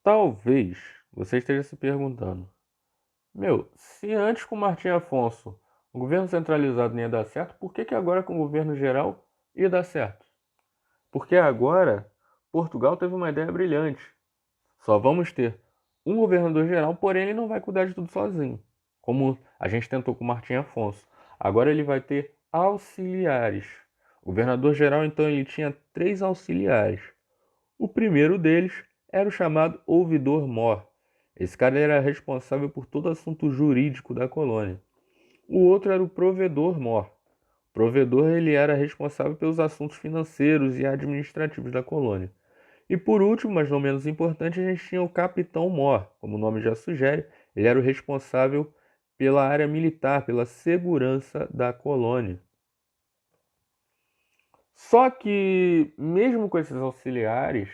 Talvez você esteja se perguntando: se antes com Martim Afonso o governo centralizado não ia dar certo, por que que agora com o governo geral ia dar certo? Porque agora Portugal teve uma ideia brilhante. Só vamos ter um governador geral, porém ele não vai cuidar de tudo sozinho, como a gente tentou com Martim Afonso. Agora ele vai ter auxiliares. O governador geral, então, ele tinha três auxiliares. O primeiro deles era o chamado ouvidor-mor. Esse cara era responsável por todo assunto jurídico da colônia. O outro era o provedor-mor. O provedor ele era responsável pelos assuntos financeiros e administrativos da colônia. E por último, mas não menos importante, a gente tinha o capitão-mor. Como o nome já sugere, ele era o responsável pela área militar, pela segurança da colônia. Só que, mesmo com esses auxiliares,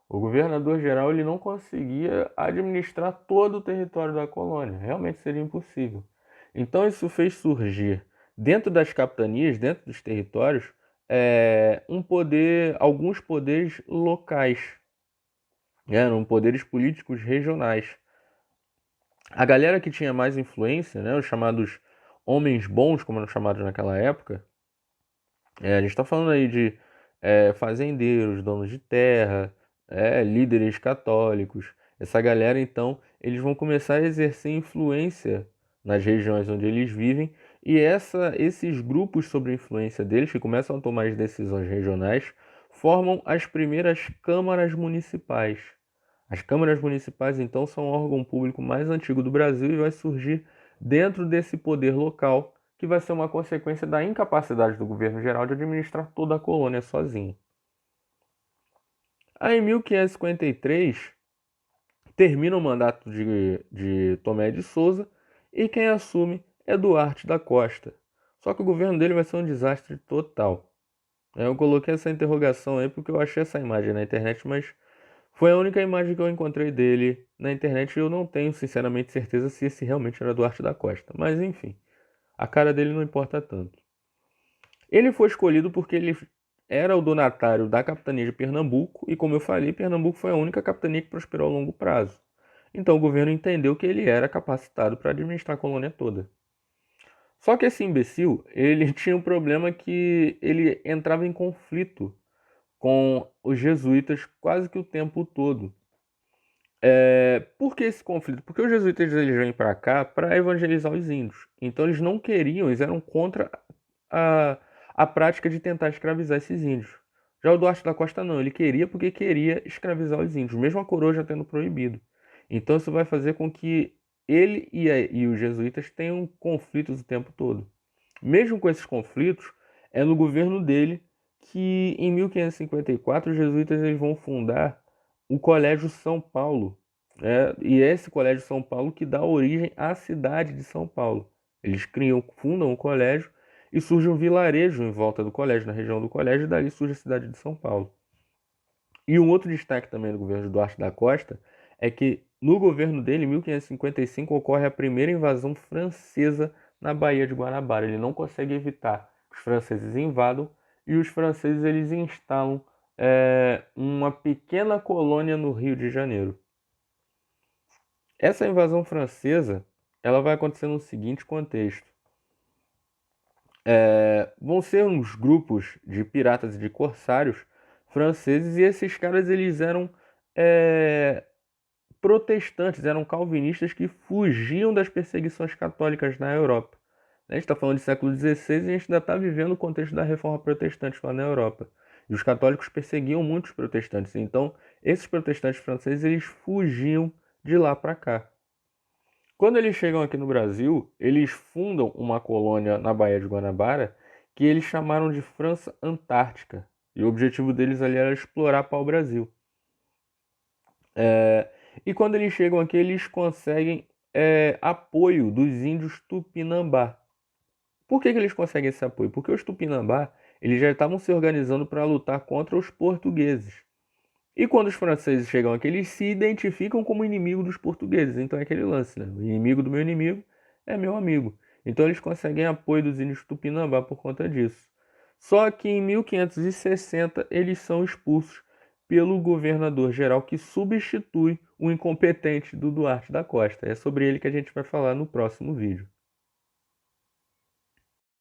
o governador-geral ele não conseguia administrar todo o território da colônia. Realmente seria impossível. Então isso fez surgir, dentro das capitanias, dentro dos territórios, alguns poderes locais. Eram poderes políticos regionais. A galera que tinha mais influência, né, os chamados homens bons, como eram chamados naquela época, a gente está falando aí de fazendeiros, donos de terra, líderes católicos. Essa galera, então, eles vão começar a exercer influência nas regiões onde eles vivem, e esses grupos sob a influência deles, que começam a tomar as decisões regionais, formam as primeiras câmaras municipais. As câmaras municipais, então, são o órgão público mais antigo do Brasil e vai surgir dentro desse poder local, que vai ser uma consequência da incapacidade do governo geral de administrar toda a colônia sozinho. Aí, em 1553, termina o mandato de Tomé de Souza e quem assume é Duarte da Costa. Só que o governo dele vai ser um desastre total. Eu coloquei essa interrogação aí porque eu achei essa imagem na internet, mas foi a única imagem que eu encontrei dele na internet e eu não tenho, sinceramente, certeza se esse realmente era Duarte da Costa. Mas enfim, a cara dele não importa tanto. Ele foi escolhido porque ele era o donatário da capitania de Pernambuco e, como eu falei, Pernambuco foi a única capitania que prosperou a longo prazo. Então o governo entendeu que ele era capacitado para administrar a colônia toda. Só que esse imbecil, ele tinha um problema que ele entrava em conflito com os jesuítas quase que o tempo todo. Por que esse conflito? Porque os jesuítas eles vêm para cá para evangelizar os índios. Então eles não queriam, eles eram contra a, a prática de tentar escravizar esses índios. Já o Duarte da Costa não, ele queria porque queria escravizar os índios, mesmo a coroa já tendo proibido. Então isso vai fazer com que ele e os jesuítas tenham conflitos o tempo todo. Mesmo com esses conflitos, é no governo dele que em 1554 os jesuítas eles vão fundar o Colégio São Paulo, e é esse Colégio São Paulo que dá origem à cidade de São Paulo. Eles fundam o colégio e surge um vilarejo em volta do colégio, na região do colégio, e dali surge a cidade de São Paulo. E um outro destaque também do governo de Duarte da Costa é que no governo dele, em 1555, ocorre a primeira invasão francesa na Baía de Guanabara. Ele não consegue evitar que os franceses invadam e os franceses eles instalam uma pequena colônia no Rio de Janeiro. Essa invasão francesa ela vai acontecer no seguinte contexto. Vão ser uns grupos de piratas e de corsários franceses e esses caras eles eram é, protestantes, eram calvinistas que fugiam das perseguições católicas na Europa. A gente está falando de século XVI e a gente ainda está vivendo o contexto da reforma protestante lá na Europa. E os católicos perseguiam muitos protestantes. Então, esses protestantes franceses eles fugiam de lá para cá. Quando eles chegam aqui no Brasil, eles fundam uma colônia na Baía de Guanabara que eles chamaram de França Antártica. E o objetivo deles ali era explorar pau-brasil. E quando eles chegam aqui, eles conseguem apoio dos índios Tupinambá. Por que eles conseguem esse apoio? Porque os Tupinambá eles já estavam se organizando para lutar contra os portugueses. E quando os franceses chegam aqui, eles se identificam como inimigo dos portugueses. Então é aquele lance, né? O inimigo do meu inimigo é meu amigo. Então eles conseguem apoio dos índios Tupinambá por conta disso. Só que em 1560 eles são expulsos pelo governador geral que substitui o incompetente do Duarte da Costa. É sobre ele que a gente vai falar no próximo vídeo.